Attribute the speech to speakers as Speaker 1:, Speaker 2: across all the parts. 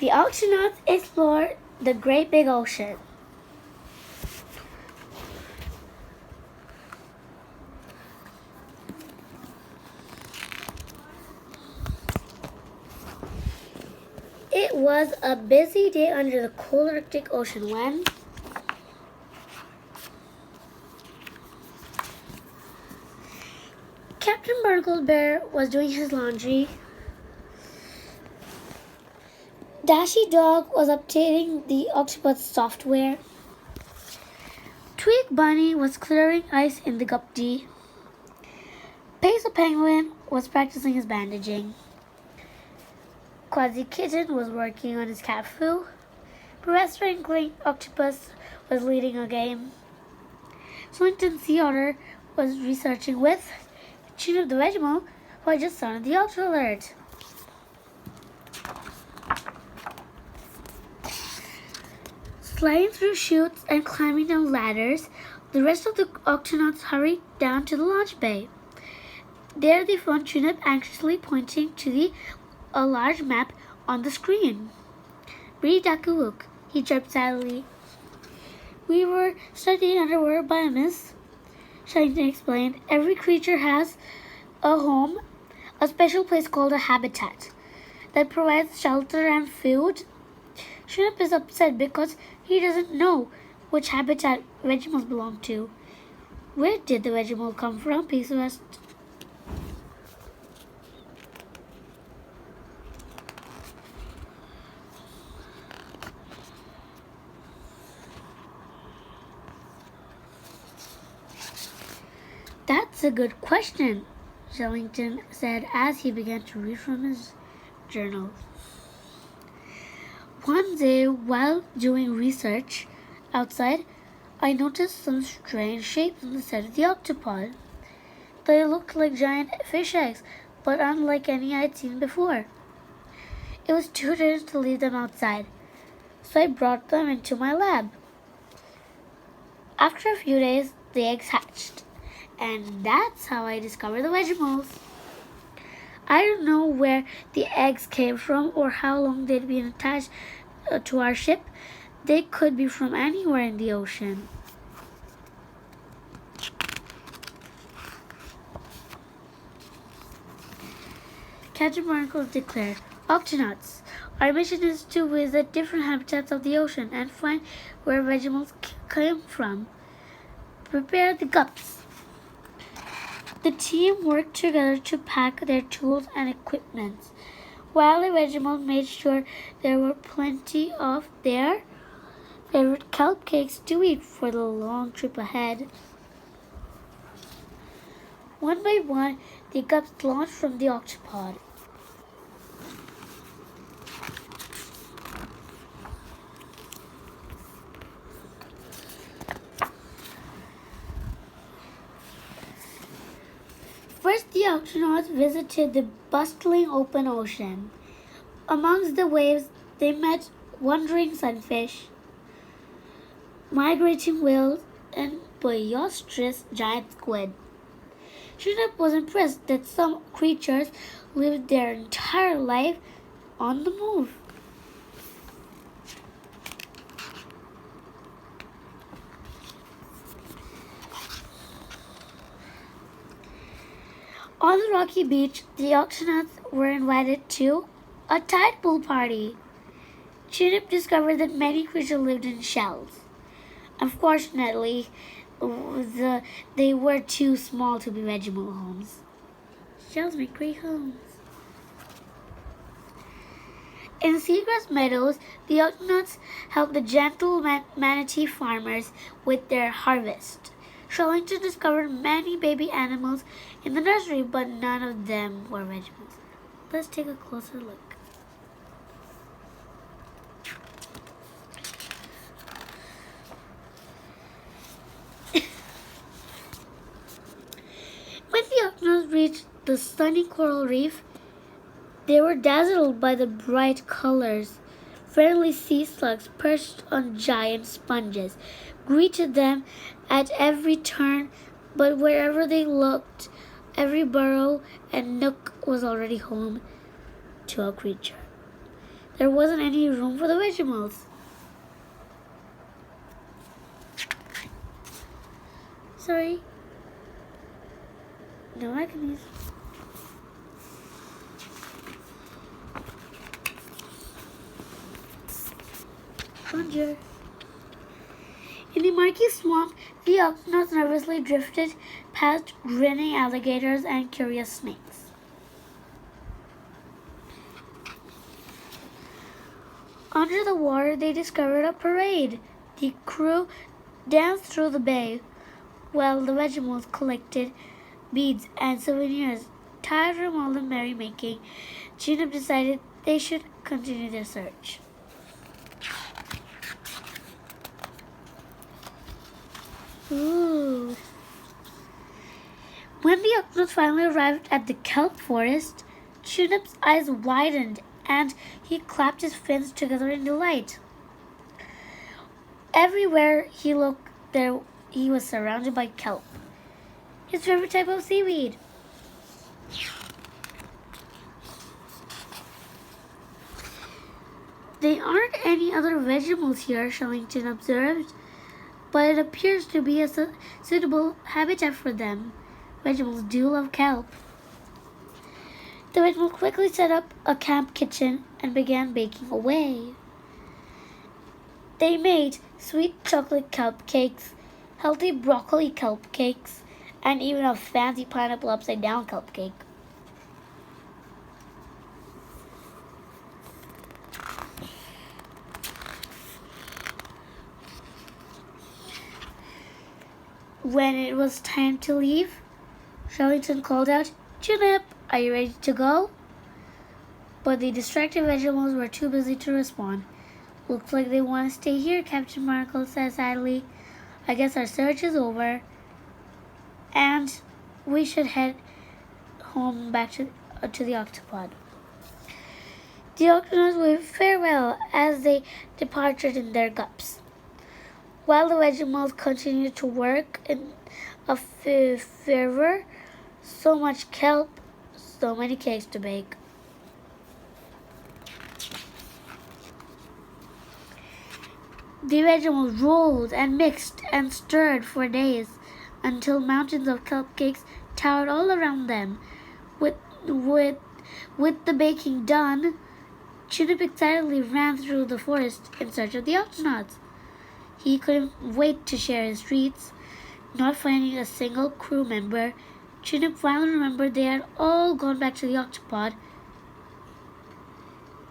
Speaker 1: The octonauts explore the great big ocean. It was a busy day under the cold Arctic Ocean when Captain Barnacle Bear was doing his laundry. Dashy Dog was updating the octopus software. Twig Bunny was clearing ice in the Gupti. Pace the Penguin was practicing his bandaging. Quasi Kitten was working on his cat foo. Professor Inkling Octopus was leading a game. Swinton Sea Otter was researching with Chin of the Vegemite, who had just sounded the Octo Alert. Sliding through chutes and climbing down ladders, the rest of the octonauts hurried down to the launch bay. There they found Chunip anxiously pointing to a large map on the screen. "Read Dakuuk," he chirped sadly. "We were studying underwater biomes," Shellington explained. "Every creature has a home, a special place called a habitat that provides shelter and food. Shrimp is upset because he doesn't know which habitat Vegemals belong to." "Where did the Vegemal come from?" Piso asked. "That's a good question," Shellington said as he began to read from his journal. "One day, while doing research outside, I noticed some strange shapes on the side of the octopod. They looked like giant fish eggs, but unlike any I'd seen before. It was too dangerous to leave them outside, so I brought them into my lab. After a few days, the eggs hatched, and that's how I discovered the Vegemals. I don't know where the eggs came from or how long they'd been attached to our ship. They could be from anywhere in the ocean." Captain Barnacle declared, "Octonauts, our mission is to visit different habitats of the ocean and find where Vegemals came from. Prepare the gups." The team worked together to pack their tools and equipment, while the Vegemals made sure there were plenty of their favorite kelp cakes to eat for the long trip ahead. One by one, the gups launched from the octopod. First, the octonauts visited the bustling open ocean. Amongst the waves, they met wandering sunfish, migrating whales, and boisterous giant squid. Chinook was impressed that some creatures lived their entire life on the move. On the rocky beach, the octonauts were invited to a tide pool party. Chinook discovered that many creatures lived in shells. Unfortunately, they were too small to be Vegemal homes. Shells make great homes. In seagrass meadows, the octonauts helped the gentle manatee farmers with their harvest. Shellington discovered many baby animals in the nursery, but none of them were Vegemals. Let's take a closer look. When the octonauts reached the sunny coral reef, they were dazzled by the bright colors. Friendly sea slugs perched on giant sponges greeted them at every turn, but wherever they looked, every burrow and nook was already home to a creature. there wasn't any room for the vegetables. Sorry. No, I can use. Bonjour. In the murky swamp, the octonauts nervously drifted past grinning alligators and curious snakes. Under the water, they discovered a parade. The crew danced through the bay, while the Vegemals collected beads and souvenirs. Tired from all the merrymaking, Chinook decided they should continue their search. Ooh. When the octonauts finally arrived at the kelp forest, Chinook's eyes widened and he clapped his fins together in delight. Everywhere he looked, there he was surrounded by kelp, his favorite type of seaweed. There aren't any other vegetables here, Shellington observed, but it appears to be a suitable habitat for them. Vegetables do love kelp. The Vegemals quickly set up a camp kitchen and began baking away. They made sweet chocolate kelp cakes, healthy broccoli kelp cakes, and even a fancy pineapple upside down kelp cake. When it was time to leave, Shellington called out, "Chinook, are you ready to go?" But the distracted vegetables were too busy to respond. "Looks like they want to stay here," Captain Barnacle said sadly. "I guess our search is over, and we should head home back to the octopod." The octonauts waved farewell as they departed in their cups, while the Vegemals continued to work in a fervor. So much kelp, so many cakes to bake. The Vegemals rolled and mixed and stirred for days until mountains of kelp cakes towered all around them. With the baking done, Chinook excitedly ran through the forest in search of the octonauts. He couldn't wait to share his treats. Not finding a single crew member, Chinook finally remembered they had all gone back to the octopod.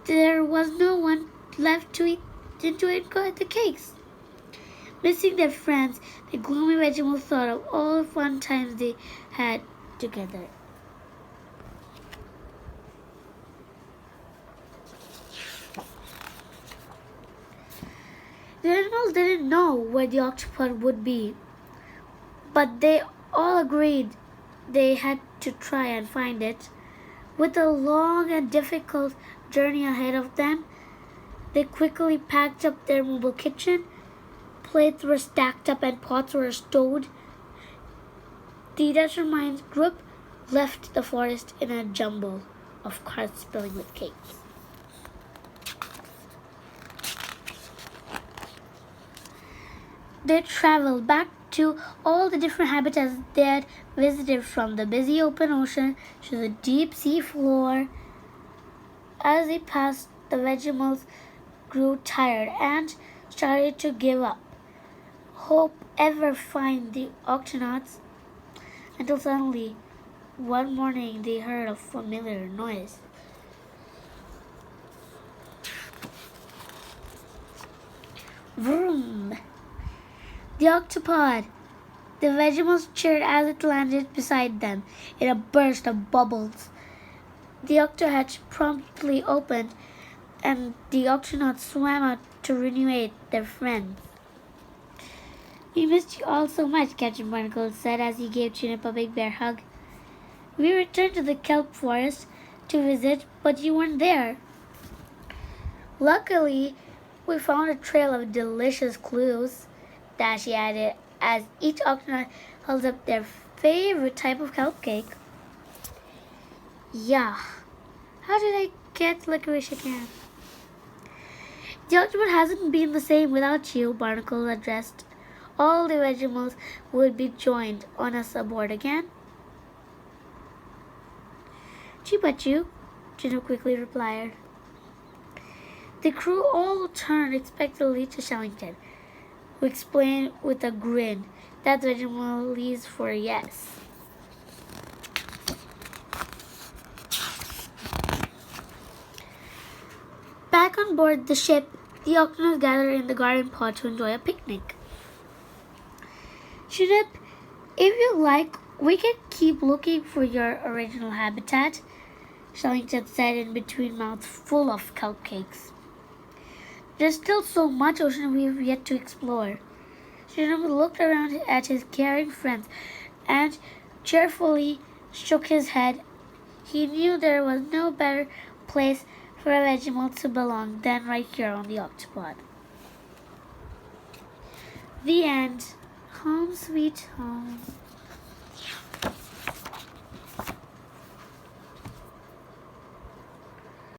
Speaker 1: There was no one left to enjoy the cakes. Missing their friends, the gloomy Vegemals thought of all the fun times they had together. The animals didn't know where the octopod would be, but they all agreed they had to try and find it. With a long and difficult journey ahead of them, they quickly packed up their mobile kitchen. Plates were stacked up and pots were stowed. The determined group left the forest in a jumble of carts spilling with cakes. They traveled back to all the different habitats they had visited, from the busy open ocean to the deep sea floor. As they passed, the Vegemals grew tired and started to give up hope ever find the octonauts, until suddenly one morning they heard a familiar noise. Vroom! The octopod! The Vegemals cheered as it landed beside them in a burst of bubbles. The octohatch promptly opened, and the octonauts swam out to reunite their friends. "We missed you all so much," Captain Barnacle said as he gave Chinook a big bear hug. "We returned to the kelp forest to visit, but you weren't there. Luckily, we found a trail of delicious clues," Dashi added as each octonaut held up their favorite type of kelp cake. "Yeah, how did I get licorice again?" The Octopus hasn't been the same without you, Barnacle addressed. All the Vegemals would be joined on us aboard again. Gee, but you, Juno quickly replied. The crew all turned expectantly to Shellington, who explained with a grin that Vegemalese for yes. Back on board the ship, the octonauts gathered in the garden pod to enjoy a picnic. Chinook, if you like, we can keep looking for your original habitat, Shellington said in between mouths full of cupcakes. There's still so much ocean we've yet to explore. Chinook looked around at his caring friends and cheerfully shook his head. He knew there was no better place for a Vegemal to belong than right here on the Octopod. The end. Home sweet home.